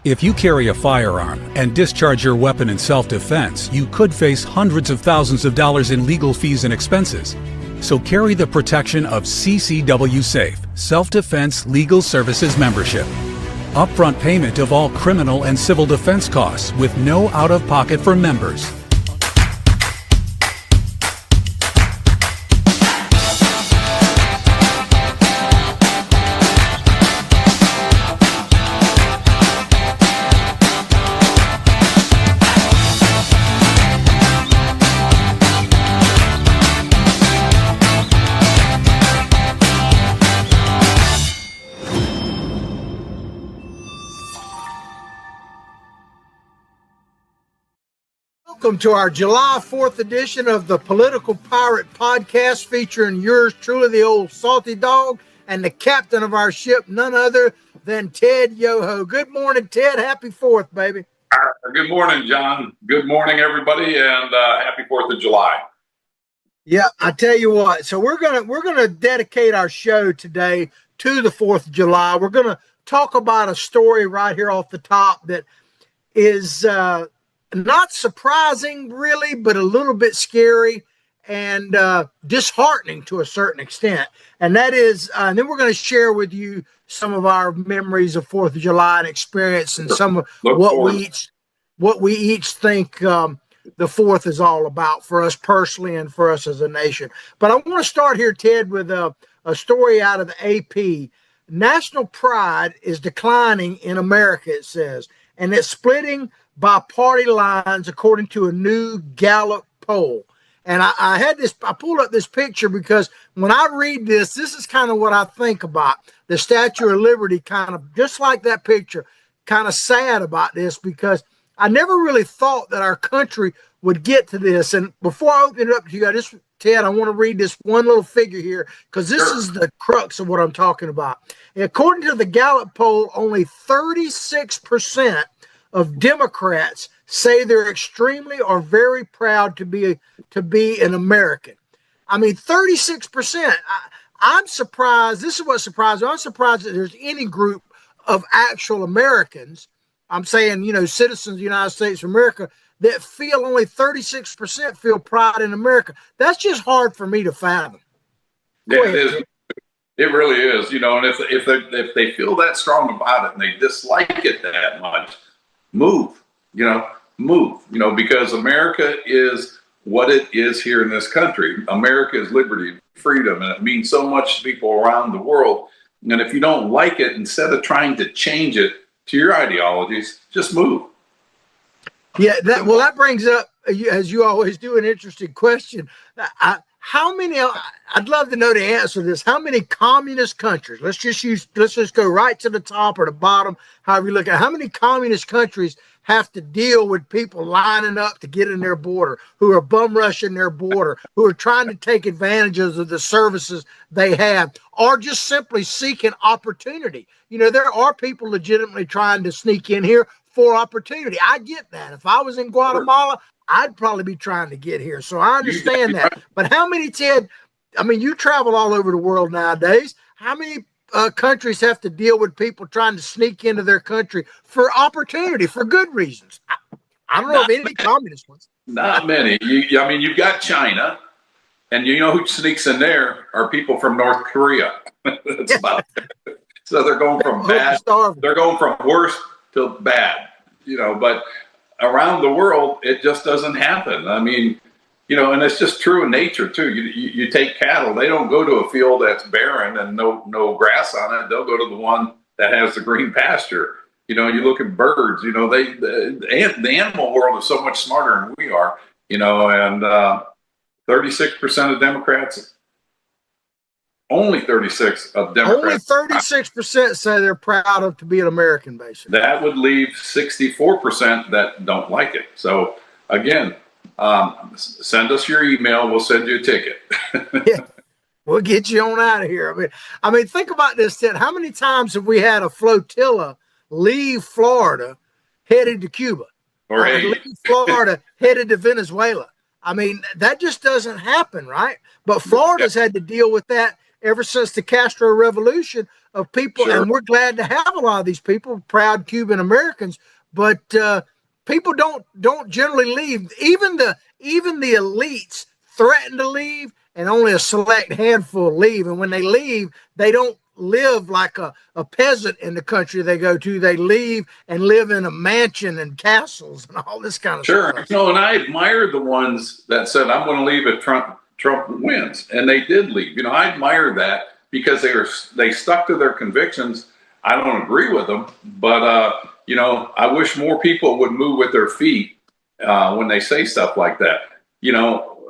If you carry a firearm and discharge your weapon in self-defense, you could face hundreds of thousands of dollars in legal fees and expenses. So carry the protection of CCW Safe, Self-Defense Legal Services membership. Upfront payment of all criminal and civil defense costs with no out-of-pocket for members. Welcome to our July 4th edition of the Political Pirate Podcast, featuring yours truly, the old salty dog, and the captain of our ship, none other than Ted Yoho. Good morning, Ted. Happy 4th, baby. Good morning, John. Good morning, everybody, and happy 4th of July. Yeah, I tell you what. So we're gonna dedicate our show today to the 4th of July. We're gonna talk about a story right here off the top that is not surprising, really, but a little bit scary and disheartening to a certain extent. And that is, and then we're going to share with you some of our memories of 4th of July and experience, and some of what we each think the 4th is all about for us personally and for us as a nation. But I want to start here, Ted, with a story out of the AP. National pride is declining in America, it says, and it's splitting by party lines, according to a new Gallup poll. And I pulled up this picture because when I read this is kind of what I think about. The Statue of Liberty, kind of just like that picture, kind of sad about this, because I never really thought that our country would get to this. And before I open it up to you, Ted, I want to read this one little figure here, because this is the crux of what I'm talking about. According to the Gallup poll, only 36% of Democrats say they're extremely or very proud to be an American. I mean, 36%. I'm surprised. This is what surprised me. I'm surprised that there's any group of actual Americans, I'm saying, citizens of the United States of America, that feel only 36% feel pride in America. That's just hard for me to fathom. Yeah, it is. It really is. And if they feel that strong about it and they dislike it that much, move, because America is what it is here in this country. America is liberty, freedom, and it means so much to people around the world. And if you don't like it, instead of trying to change it to your ideologies, just move. Yeah, that brings up, as you always do, an interesting question. I'd love to know the answer to this. How many communist countries, let's just go right to the top or the bottom, however you look at it. How many communist countries have to deal with people lining up to get in their border, who are bum rushing their border, who are trying to take advantages of the services they have, or just simply seeking opportunity? There are people legitimately trying to sneak in here for opportunity. I get that. If I was in Guatemala, I'd probably be trying to get here. So I understand that. But how many, Ted, you travel all over the world nowadays. How many countries have to deal with people trying to sneak into their country for opportunity, for good reasons? I don't know of any communist ones. Not many. You've got China, and who sneaks in there are people from North Korea. That's about it. So they're going from bad. They're going from worse to bad, but around the world, it just doesn't happen. And it's just true in nature too. You take cattle; they don't go to a field that's barren and no grass on it. They'll go to the one that has the green pasture. You look at birds. The animal world is so much smarter than we are. And 36% of Democrats. Only 36 of Democrats. Only 36% say they're proud to be an American, basically. That would leave 64% that don't like it. So, again, send us your email. We'll send you a ticket. Yeah, we'll get you on out of here. Think about this, Ted. How many times have we had a flotilla leave Florida headed to Cuba? Or leave Florida headed to Venezuela? That just doesn't happen, right? But Florida's had to deal with that ever since the Castro Revolution, of people, Sure. and we're glad to have a lot of these people, proud Cuban Americans, but people don't generally leave. Even the elites threaten to leave, and only a select handful leave. And when they leave, they don't live like a peasant in the country they go to. They leave and live in a mansion and castles and all this kind of stuff. Sure. And I admired the ones that said, I'm going to leave if Trump wins. And they did leave. I admire that because they stuck to their convictions. I don't agree with them, but, I wish more people would move with their feet when they say stuff like that.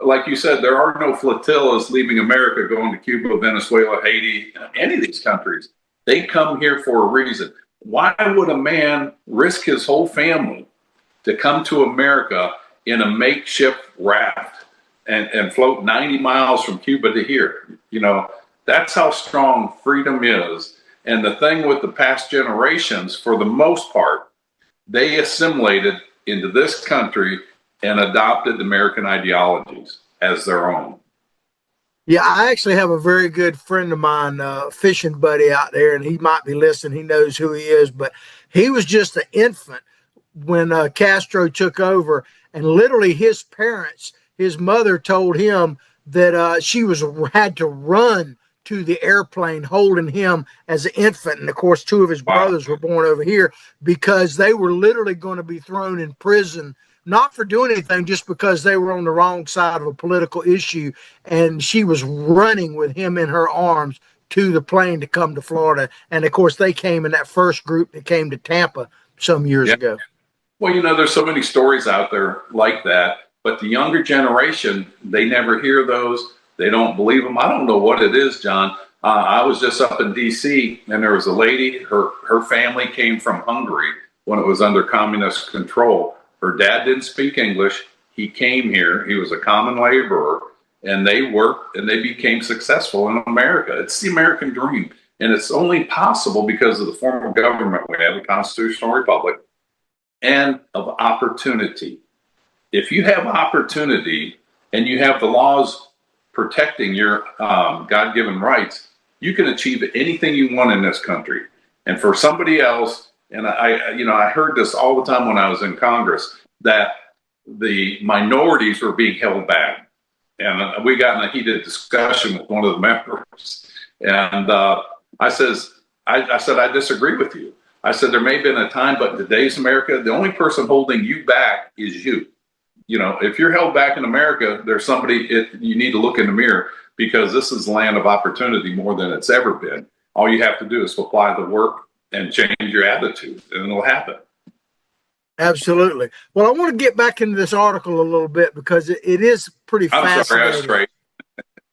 Like you said, there are no flotillas leaving America going to Cuba, Venezuela, Haiti, any of these countries. They come here for a reason. Why would a man risk his whole family to come to America in a makeshift raft and float 90 miles from Cuba to here? That's how strong freedom is. And the thing with the past generations, for the most part, they assimilated into this country and adopted American ideologies as their own. Yeah, I actually have a very good friend of mine, fishing buddy out there, and he might be listening. He knows who he is, but he was just an infant when Castro took over, and literally his parents, his mother told him that she had to run to the airplane holding him as an infant. And of course, two of his brothers were born over here because they were literally going to be thrown in prison, not for doing anything, just because they were on the wrong side of a political issue. And she was running with him in her arms to the plane to come to Florida. And of course, they came in that first group that came to Tampa some years ago. Well, there's so many stories out there like that, but the younger generation, they never hear those. They don't believe them. I don't know what it is, John. I was just up in D.C. and there was a lady, her family came from Hungary when it was under communist control. Her dad didn't speak English. He came here. He was a common laborer, and they worked and they became successful in America. It's the American dream, and it's only possible because of the form of government we have, a constitutional republic, and of opportunity. If you have opportunity and you have the laws protecting your God-given rights, you can achieve anything you want in this country. And for somebody else, and I heard this all the time when I was in Congress, that the minorities were being held back. And we got in a heated discussion with one of the members. And I said, I disagree with you. I said, there may have been a time, but in today's America, the only person holding you back is you. If you're held back in America, there's somebody, you need to look in the mirror, because this is the land of opportunity more than it's ever been. All you have to do is apply the work and change your attitude, and it'll happen. Absolutely. Well, I want to get back into this article a little bit because it is pretty fascinating. I'm sorry, I was straight.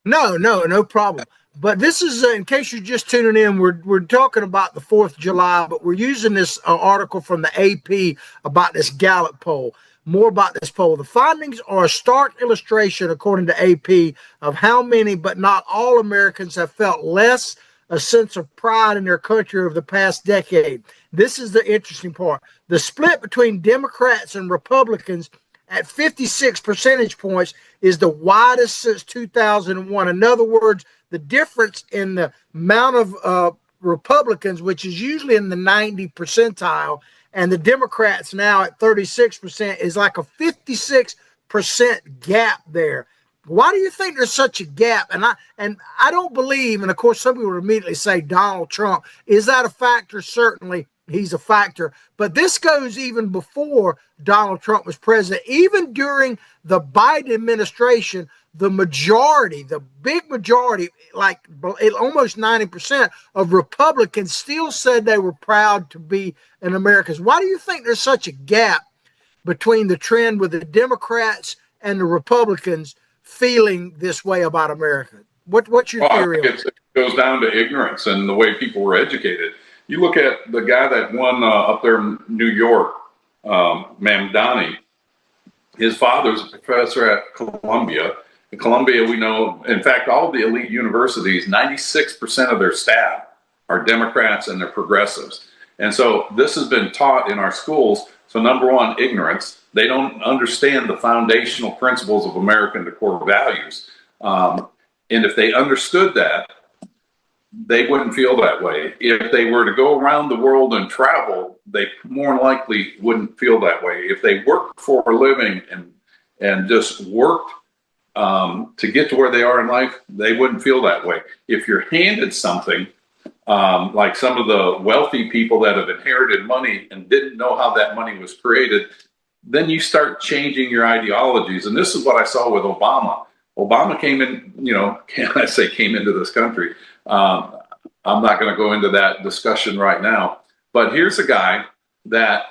No problem. But this is, in case you're just tuning in, we're talking about the 4th of July, but we're using this article from the AP about this Gallup poll. More about this poll. The findings are a stark illustration, according to AP, of how many, but not all, Americans have felt less a sense of pride in their country over the past decade. This is the interesting part. The split between Democrats and Republicans at 56 percentage points is the widest since 2001. In other words, the difference in the amount of Republicans, which is usually in the 90 percentile, and the Democrats now at 36% is like a 56% gap there. Why do you think there's such a gap? And I don't believe, and of course some people would immediately say Donald Trump. Is that a factor? Certainly he's a factor. But this goes even before Donald Trump was president. Even during the Biden administration, the majority, the big majority, like almost 90% of Republicans still said they were proud to be an American. Why do you think there's such a gap between the trend with the Democrats and the Republicans feeling this way about America? What's your theory? It goes down to ignorance and the way people were educated. You look at the guy that won up there in New York, Mamdani. His father's a professor at Columbia. In Columbia, we know, in fact, all the elite universities, 96% of their staff are Democrats and they're progressives. And so this has been taught in our schools. So number one, ignorance. They don't understand the foundational principles of American core values. And if they understood that, they wouldn't feel that way. If they were to go around the world and travel, they more than likely wouldn't feel that way. If they worked for a living and just worked to get to where they are in life, they wouldn't feel that way. If you're handed something, like some of the wealthy people that have inherited money and didn't know how that money was created, then you start changing your ideologies. And this is what I saw with Obama. Obama came in, can I say came into this country? I'm not going to go into that discussion right now. But here's a guy that,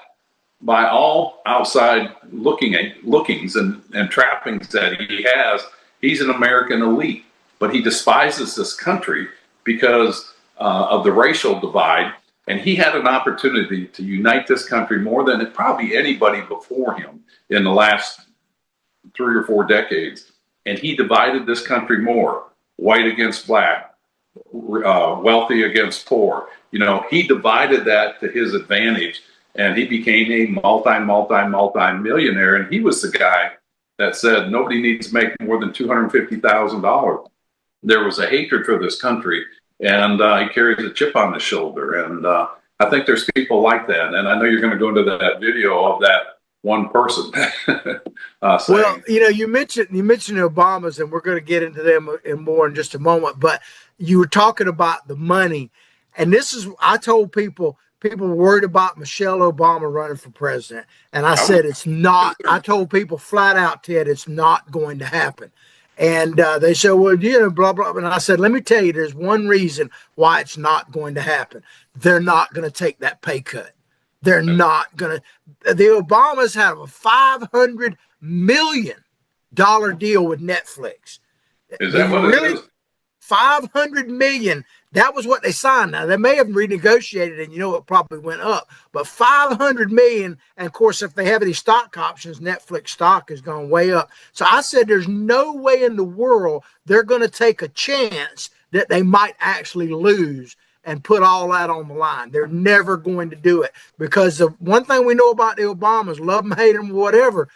by all outside lookings and trappings that he has, he's an American elite. But he despises this country because of the racial divide. And he had an opportunity to unite this country more than probably anybody before him in the last 3 or 4 decades. And he divided this country more, white against black, wealthy against poor. He divided that to his advantage, and he became a multi-millionaire. And he was the guy that said nobody needs to make more than $250,000. There was a hatred for this country, and he carries a chip on his shoulder. And I think there's people like that. And I know you're going to go into that video of that one person. Well, you mentioned the Obamas, and we're going to get into them more in just a moment. But you were talking about the money, and I told people were worried about Michelle Obama running for president, and I said it's not. I told people flat out, Ted, it's not going to happen. And they said, well, blah, blah. And I said, let me tell you, there's one reason why it's not going to happen. They're not going to take that pay cut. They're not going to. The Obamas have a $500 million deal with Netflix. Is that what it is? $500 million. That was what they signed. Now, they may have renegotiated, and it probably went up. But $500 million, and of course, if they have any stock options, Netflix stock has gone way up. So I said there's no way in the world they're going to take a chance that they might actually lose and put all that on the line. They're never going to do it, because the one thing we know about the Obamas, love them, hate them, whatever,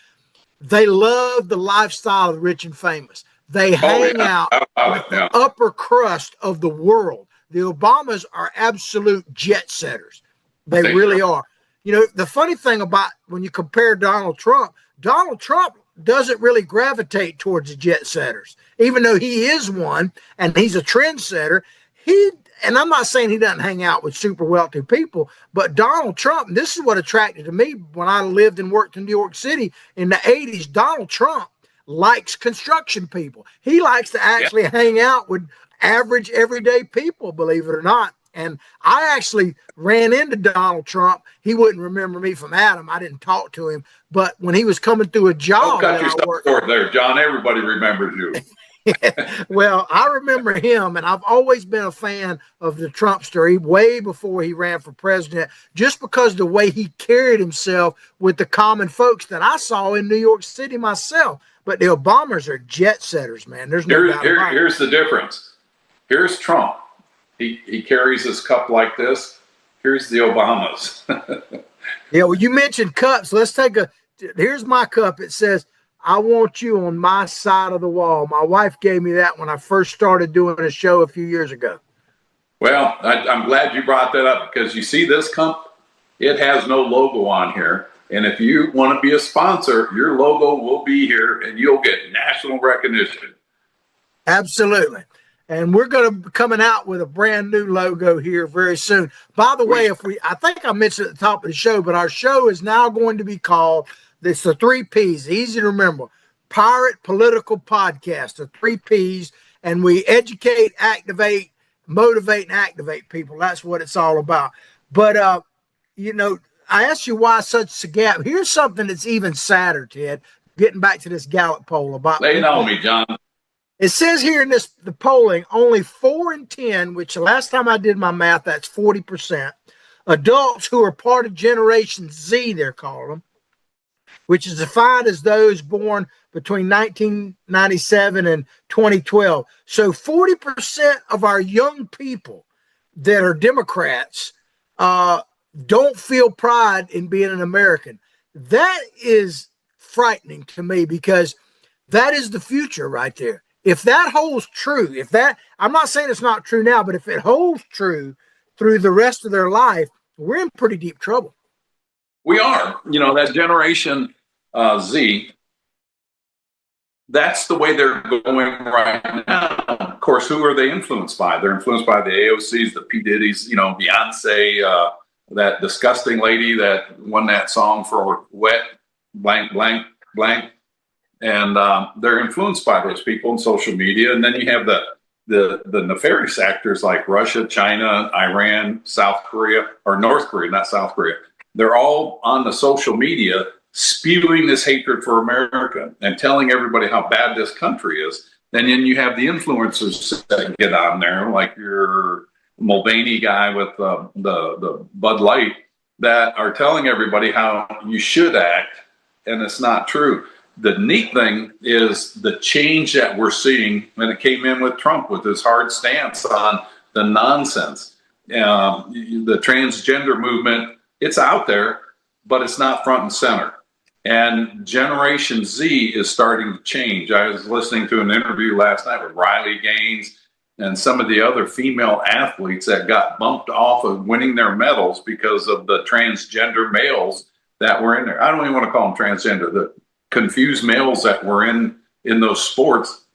they love the lifestyle of the rich and famous. They hang out with the upper crust of the world. The Obamas are absolute jet setters. They really are. The funny thing about when you compare Donald Trump doesn't really gravitate towards the jet setters, even though he is one and he's a trendsetter. And I'm not saying he doesn't hang out with super wealthy people, but Donald Trump, and this is what attracted to me when I lived and worked in New York City in the 80s, Donald Trump likes construction people. He likes to actually hang out with average, everyday people, believe it or not. And I actually ran into Donald Trump. He wouldn't remember me from Adam. I didn't talk to him. But when he was coming through a job, cut yourself short there, John. Everybody remembers you. Well, I remember him, and I've always been a fan of the Trumpster way before he ran for president, just because the way he carried himself with the common folks that I saw in New York City myself. But the Obamas are jet setters, man. There's no doubt about it. Here's the difference. Here's Trump. He carries his cup like this. Here's the Obamas. Yeah, well, you mentioned cups. Here's my cup. It says, I want you on my side of the wall. My wife gave me that when I first started doing a show a few years ago. Well, I'm glad you brought that up, because you see this cup, it has no logo on here. And if you want to be a sponsor, your logo will be here and you'll get national recognition. Absolutely. And we're going to be coming out with a brand new logo here very soon. By the way, I think I mentioned at the top of the show, but our show is now going to be called, it's the 3 Ps, easy to remember, Pirate Political Podcast, the 3 Ps. And we educate, activate, motivate, and activate people. That's what it's all about. But, I asked you why such a gap. Here's something that's even sadder, Ted, getting back to this Gallup poll about. Lay it on me, John. It says here in the polling, only 4 in 10, which the last time I did my math, that's 40%, adults who are part of Generation Z, they're calling them, which is defined as those born between 1997 and 2012. So 40% of our young people that are Democrats don't feel pride in being an American. That is frightening to me, because that is the future right there. if that holds true, I'm not saying it's not true now, but if it holds true through the rest of their life, we're in pretty deep trouble. We are. That Generation Z, that's the way they're going right now. Of course, who are they influenced by? They're influenced by the AOCs, the P. Diddy's, Beyonce, that disgusting lady that won that song for Wet blank, blank, blank. And they're influenced by those people in social media. And then you have the nefarious actors like Russia, China, Iran, South Korea, or North Korea, not South Korea. They're all on the social media spewing this hatred for America and telling everybody how bad this country is. And then you have the influencers that get on there, like your Mulvaney guy with the Bud Light, that are telling everybody how you should act, and it's not true. The neat thing is the change that we're seeing when it came in with Trump with his hard stance on the nonsense. The transgender movement, it's out there, but it's not front and center. And Generation Z is starting to change. I was listening to an interview last night with Riley Gaines and some of the other female athletes that got bumped off of winning their medals because of the transgender males that were in there. I don't even want to call them transgender. The confused males that were in those sports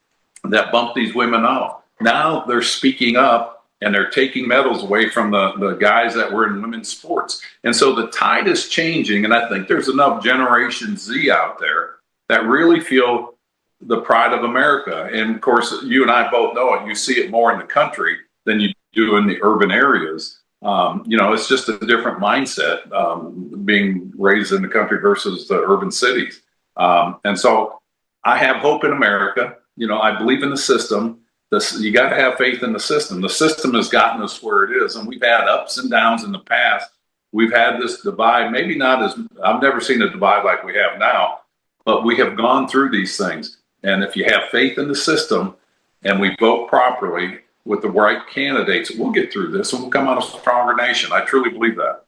that bumped these women off. Now they're speaking up and they're taking medals away from the guys that were in women's sports. And so the tide is changing, and I think there's enough Generation Z out there that really feel the pride of America. And of course, you and I both know it. You see it more in the country than you do in the urban areas. It's just a different mindset being raised in the country versus the urban cities. And so I have hope in America. I believe in the system. You got to have faith in the system. The system has gotten us where it is, and we've had ups and downs in the past. We've had this divide, maybe not as, I've never seen a divide like we have now, but we have gone through these things. And if you have faith in the system and we vote properly with the right candidates, we'll get through this and we'll come out a stronger nation. I truly believe that.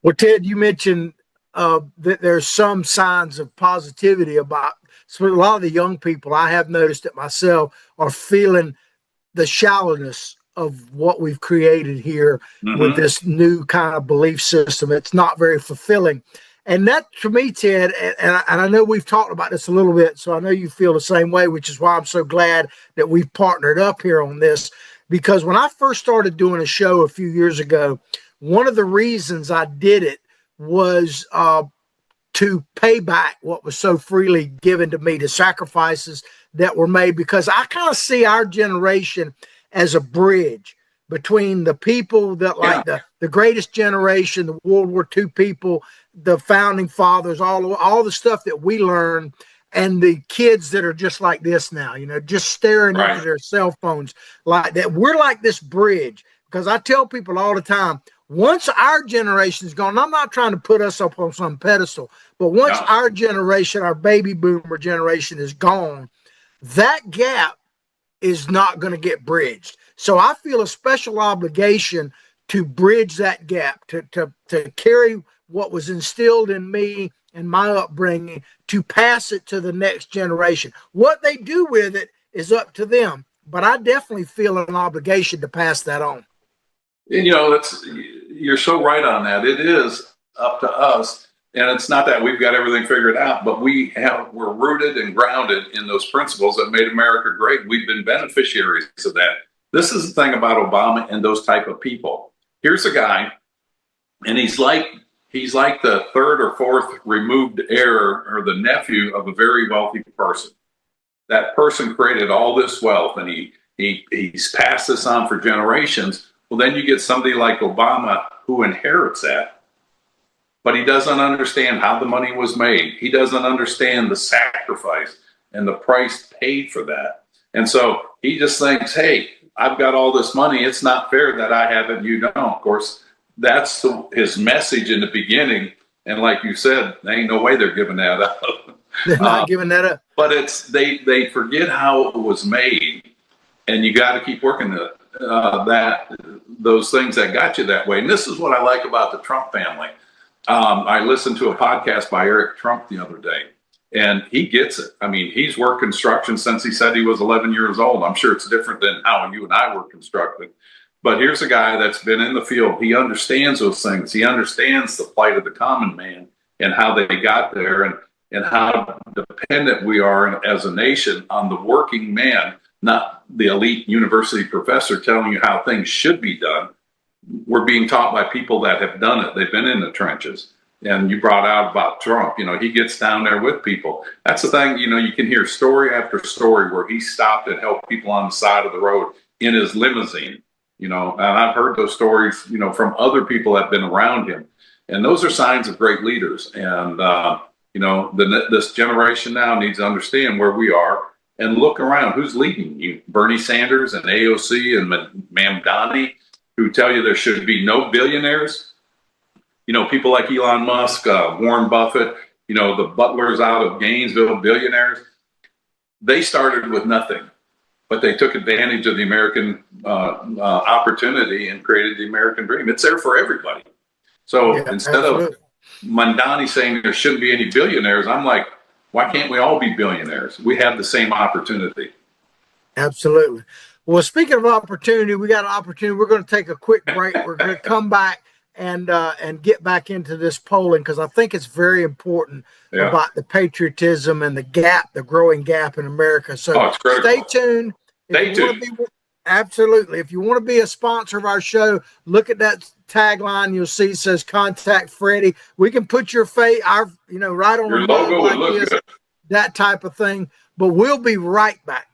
Well, Ted, you mentioned that there's some signs of positivity about, so a lot of the young people, I have noticed it myself, are feeling the shallowness of what we've created here with this new kind of belief system. It's not very fulfilling. And that, to me, Ted, and I know we've talked about this a little bit, so I know you feel the same way, which is why I'm so glad that we've partnered up here on this. Because when I first started doing a show a few years ago, one of the reasons I did it was to pay back what was so freely given to me, the sacrifices that were made, because I kind of see our generation as a bridge between the people that like the greatest generation, the World War II people, the founding fathers, all the stuff that we learned, and the kids that are just like this now, just staring into their cell phones like that. We're like this bridge, because I tell people all the time, once our generation is gone, I'm not trying to put us up on some pedestal, but once our generation, our baby boomer generation is gone, that gap is not going to get bridged. So I feel a special obligation to bridge that gap, to carry what was instilled in me and my upbringing, to pass it to the next generation. What they do with it is up to them, but I definitely feel an obligation to pass that on. You're so right on that. It is up to us, and it's not that we've got everything figured out, but we're rooted and grounded in those principles that made America great. We've been beneficiaries of that. This is the thing about Obama and those type of people. Here's a guy, and he's like the third or fourth removed heir or the nephew of a very wealthy person. That person created all this wealth, and he's passed this on for generations. Well, then you get somebody like Obama who inherits that, but he doesn't understand how the money was made. He doesn't understand the sacrifice and the price paid for that. And so he just thinks, hey, I've got all this money. It's not fair that I have it and you don't. Of course, that's his message in the beginning. And like you said, there ain't no way they're giving that up. They're not giving that up. But they forget how it was made, and you got to keep working those things that got you that way. And this is what I like about the Trump family. I listened to a podcast by Eric Trump the other day, And he gets it. I mean, he's worked construction since he said he was 11 years old. I'm sure it's different than how you and I work construction. But here's a guy that's been in the field. He understands those things. He understands the plight of the common man and how they got there, and how dependent we are as a nation on the working man, not the elite university professor telling you how things should be done. We're being taught by people that have done it. They've been in the trenches. And you brought out about Trump, he gets down there with people. That's the thing, you can hear story after story where he stopped and helped people on the side of the road in his limousine, and I've heard those stories, from other people that have been around him. And those are signs of great leaders. And, this generation now needs to understand where we are and look around. Who's leading you? Bernie Sanders and AOC and Mamdani, who tell you there should be no billionaires. People like Elon Musk, Warren Buffett, the butlers out of Gainesville, billionaires, they started with nothing, but they took advantage of the American opportunity and created the American dream. It's there for everybody. So instead of Mamdani saying there shouldn't be any billionaires, I'm like, why can't we all be billionaires? We have the same opportunity. Absolutely. Well, speaking of opportunity, we got an opportunity. We're going to take a quick break. We're going to come back and get back into this polling, because I think it's very important about the patriotism and the growing gap in America. So stay tuned. Absolutely. If you want to be a sponsor of our show, look at that tagline. You'll see it says "Contact Freddie." We can put your face, right on your the logo like would look this, good. That type of thing. But we'll be right back.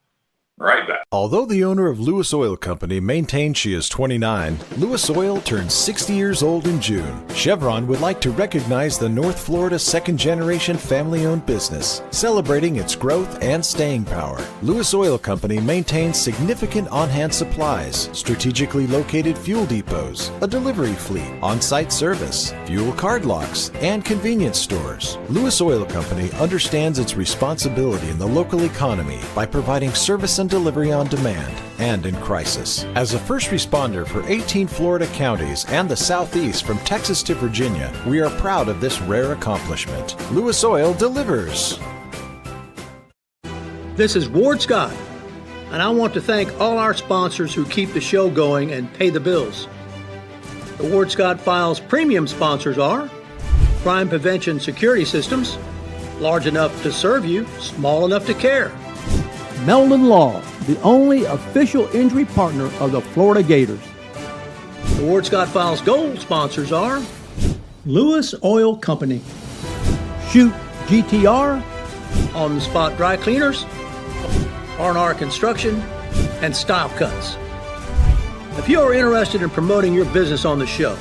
Right back. Although the owner of Lewis Oil Company maintains she is 29, Lewis Oil turns 60 years old in June. Chevron would like to recognize the North Florida second-generation family-owned business, celebrating its growth and staying power. Lewis Oil Company maintains significant on-hand supplies, strategically located fuel depots, a delivery fleet, on-site service, fuel card locks, and convenience stores. Lewis Oil Company understands its responsibility in the local economy by providing service and delivery on demand and in crisis. As a first responder for 18 Florida counties and the Southeast from Texas to Virginia, we are proud of this rare accomplishment. Lewis Oil delivers. This is Ward Scott, and I want to thank all our sponsors who keep the show going and pay the bills. The Ward Scott Files premium sponsors are Crime Prevention Security Systems, large enough to serve you, small enough to care. Meldon Law, the only official injury partner of the Florida Gators. The Ward Scott Files Gold sponsors are Lewis Oil Company, Shoot GTR, On the Spot Dry Cleaners, R&R Construction, and Style Cuts. If you are interested in promoting your business on the show,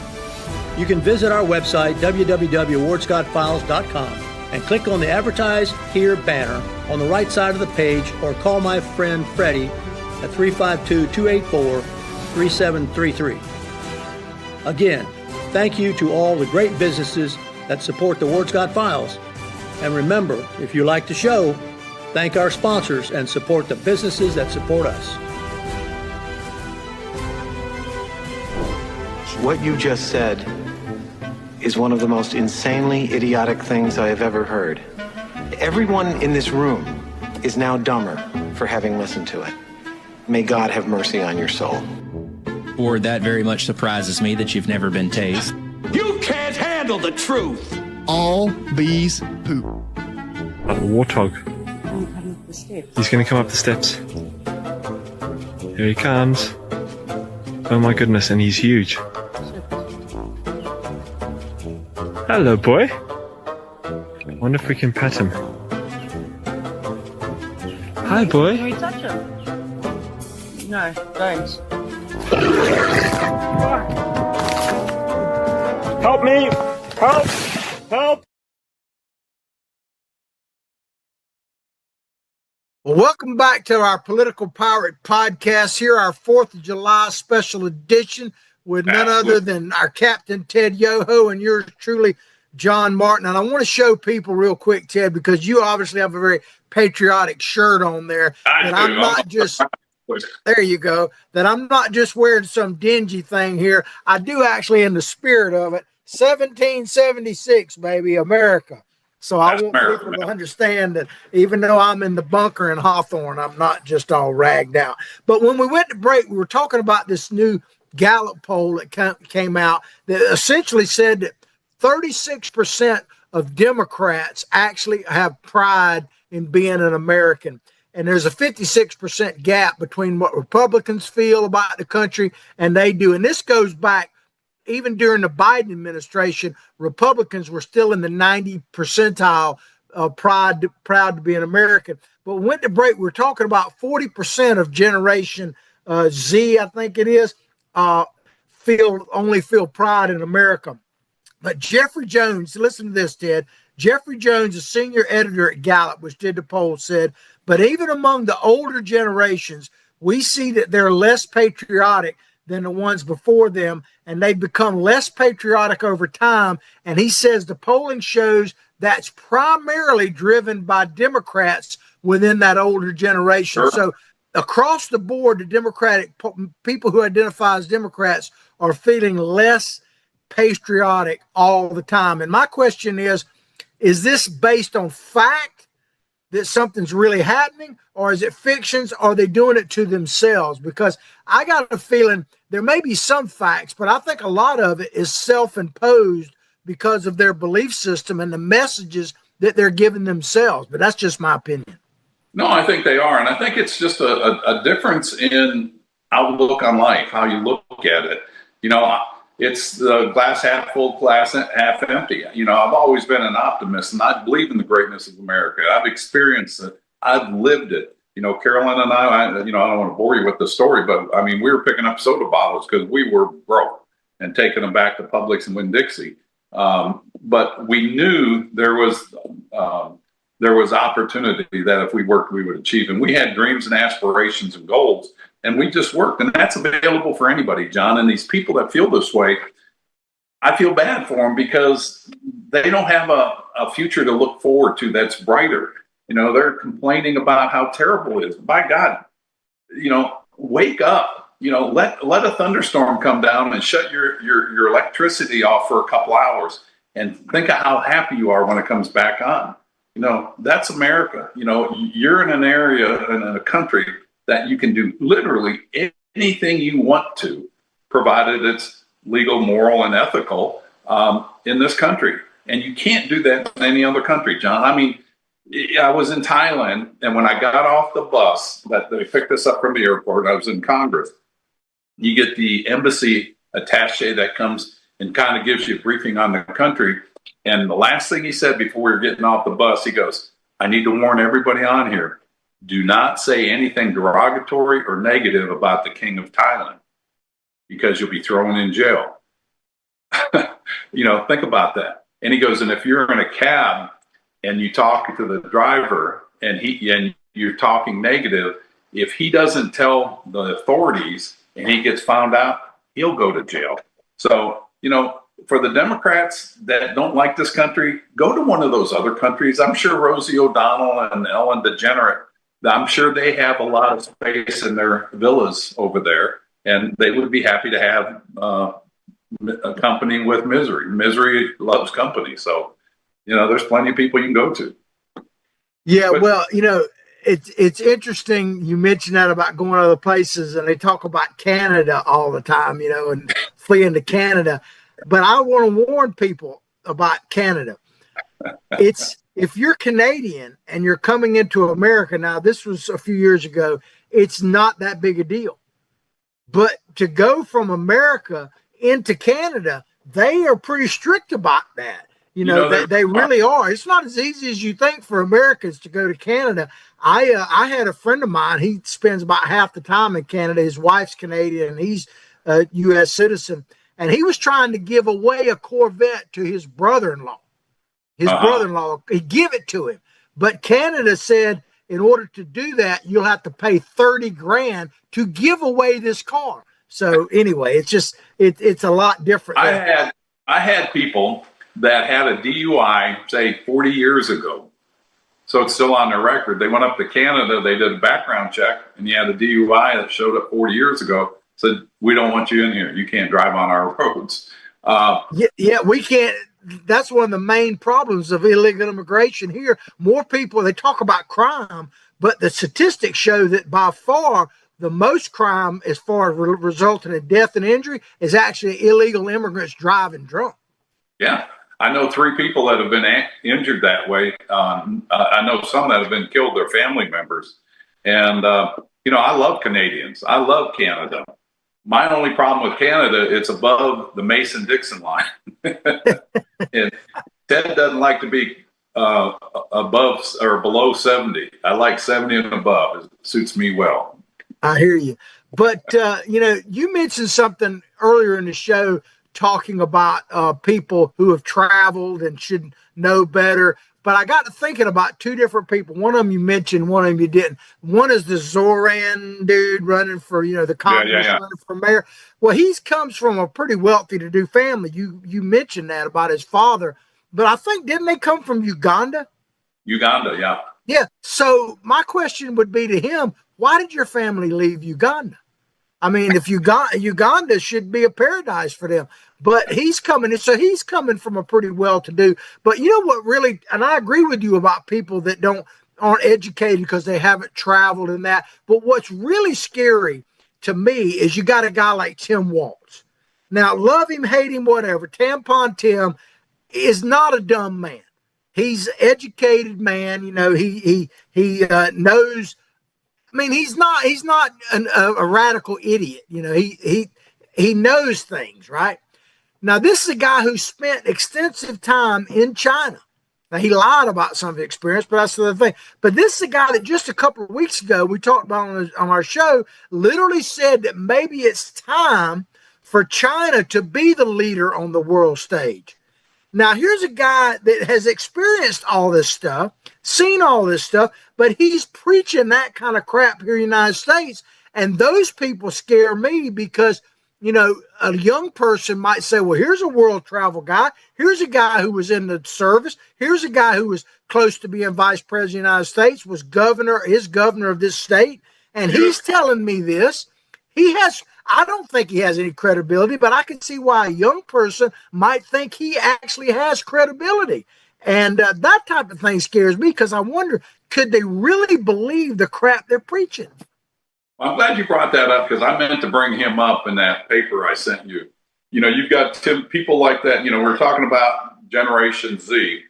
you can visit our website, www.wardscottfiles.com, and click on the Advertise Here banner on the right side of the page, or call my friend Freddie at 352-284-3733. Again, thank you to all the great businesses that support the Ward Scott Files. And remember, if you like the show, thank our sponsors and support the businesses that support us. What you just said is one of the most insanely idiotic things I have ever heard. Everyone in this room is now dumber for having listened to it. May God have mercy on your soul. Ward, that very much surprises me that you've never been tased. You can't handle the truth. All bees poop. A warthog. He's going to come up the steps. Here he comes. Oh my goodness, and he's huge. Hello, boy. I wonder if we can pet him. Hi, boy. Can we touch him? No, thanks. Help me! Help! Help! Well, welcome back to our Political Pirate podcast. Here, our 4th of July special edition with none other than our Captain Ted Yoho and yours truly, John Martin. And I want to show people real quick, Ted, because you obviously have a very patriotic shirt on there. And I'm not just, there you go, that I'm not just wearing some dingy thing here. I do actually, in the spirit of it, 1776, baby, America. So I want people to understand that even though I'm in the bunker in Hawthorne, I'm not just all ragged out. But when we went to break, we were talking about this new Gallup poll that came out that essentially said that 36% of Democrats actually have pride in being an American. And there's a 56% gap between what Republicans feel about the country and they do. And this goes back even during the Biden administration, Republicans were still in the 90 percentile of proud to be an American. But we went to break, we were talking about 40% of Generation Z, I think it is, feel pride in America. But Jeffrey Jones, listen to this, Ted. Jeffrey Jones, a senior editor at Gallup, which did the poll, said, but even among the older generations, we see that they're less patriotic than the ones before them, and they've become less patriotic over time. And he says the polling shows that's primarily driven by Democrats within that older generation. Sure. So across the board, the Democratic people who identify as Democrats are feeling less patriotic all the time. And my question is this based on fact that something's really happening, or is it fictions? Or are they doing it to themselves? Because I got a feeling there may be some facts, but I think a lot of it is self-imposed because of their belief system and the messages that they're giving themselves. But that's just my opinion. No, I think they are. And I think it's just a difference in outlook on life, how you look at it. You know, it's the glass half full, glass half empty. You know, I've always been an optimist, and I believe in the greatness of America. I've experienced it. I've lived it. You know, Carolyn and I don't want to bore you with the story, but I mean, we were picking up soda bottles because we were broke and taking them back to Publix and Winn-Dixie. But we knew there was opportunity that if we worked, we would achieve. And we had dreams and aspirations and goals, and we just worked. And that's available for anybody, John. And these people that feel this way, I feel bad for them because they don't have a future to look forward to that's brighter. You know, they're complaining about how terrible it is. By God, you know, wake up. You know, let a thunderstorm come down and shut your electricity off for a couple hours and think of how happy you are when it comes back on. You know, that's America. You know, you're in an area and in a country that you can do literally anything you want to, provided it's legal, moral, and ethical in this country. And you can't do that in any other country, John. I mean, I was in Thailand, and when I got off the bus that they picked us up from the airport, I was in Congress. You get the embassy attaché that comes and kind of gives you a briefing on the country. And the last thing he said before we were getting off the bus, he goes, I need to warn everybody on here, do not say anything derogatory or negative about the King of Thailand because you'll be thrown in jail. You know, think about that. And he goes, and if you're in a cab and you talk to the driver and you're talking negative, if he doesn't tell the authorities and he gets found out, he'll go to jail. So, you know, for the Democrats that don't like this country, go to one of those other countries. I'm sure Rosie O'Donnell and Ellen DeGenerate, I'm sure they have a lot of space in their villas over there, and they would be happy to have a company with misery. Misery loves company. So, you know, there's plenty of people you can go to. Yeah, well, you know, it's interesting you mentioned that about going to other places, and they talk about Canada all the time, you know, and fleeing to Canada. But I want to warn people about Canada. If you're Canadian and you're coming into America now, this was a few years ago, it's not that big a deal. But to go from America into Canada, they are pretty strict about that. You know, they really are. It's not as easy as you think for Americans to go to Canada. I had a friend of mine. He spends about half the time in Canada. His wife's Canadian, and he's a U.S. citizen. And he was trying to give away a Corvette to his brother-in-law. He'd give it to him. But Canada said, in order to do that, you'll have to pay $30,000 to give away this car. So anyway, it's just it's a lot different. I had people that had a DUI, say 40 years ago. So it's still on their record. They went up to Canada, they did a background check, and you had a DUI that showed up 40 years ago. Said, we don't want you in here. You can't drive on our roads. Yeah, we can't. that's one of the main problems of illegal immigration here. More people, they talk about crime, but the statistics show that by far the most crime as far as resulting in death and injury is actually illegal immigrants driving drunk. Yeah. I know 3 people that have been injured that way. I know some that have been killed, their family members. And, I love Canadians. I love Canada. My only problem with Canada, it's above the Mason-Dixon line. And Ted doesn't like to be above or below 70. I like 70 and above. It suits me well. I hear you. But, you mentioned something earlier in the show talking about people who have traveled and should know better. But I got to thinking about 2 different people. One of them you mentioned, one of them you didn't. One is the Zoran dude running for, the Congress, running for mayor. Well, he comes from a pretty wealthy-to-do family. You mentioned that about his father. But I think, didn't they come from Uganda? Uganda, yeah. Yeah. So my question would be to him, why did your family leave Uganda? I mean, if Uganda should be a paradise for them, but he's coming from a pretty well-to-do. But you know what really, and I agree with you about people that aren't educated because they haven't traveled and that. But what's really scary to me is you got a guy like Tim Walz. Now, love him, hate him, whatever. Tampon Tim is not a dumb man. He's an educated man. He knows. I mean, he's not a radical idiot. He knows things, right? Now, this is a guy who spent extensive time in China. Now, he lied about some of the experience, but that's the other thing. But this is a guy that just a couple of weeks ago, we talked about on our show, literally said that maybe it's time for China to be the leader on the world stage. Now, here's a guy that has experienced all this stuff, seen all this stuff, but he's preaching that kind of crap here in the United States. And those people scare me because, a young person might say, well, here's a world travel guy. Here's a guy who was in the service. Here's a guy who was close to being vice president of the United States, was governor of this state. And he's telling me this. I don't think he has any credibility, but I can see why a young person might think he actually has credibility. And that type of thing scares me because I wonder, could they really believe the crap they're preaching? Well, I'm glad you brought that up because I meant to bring him up in that paper I sent you. You've got people like that. We're talking about Generation Z,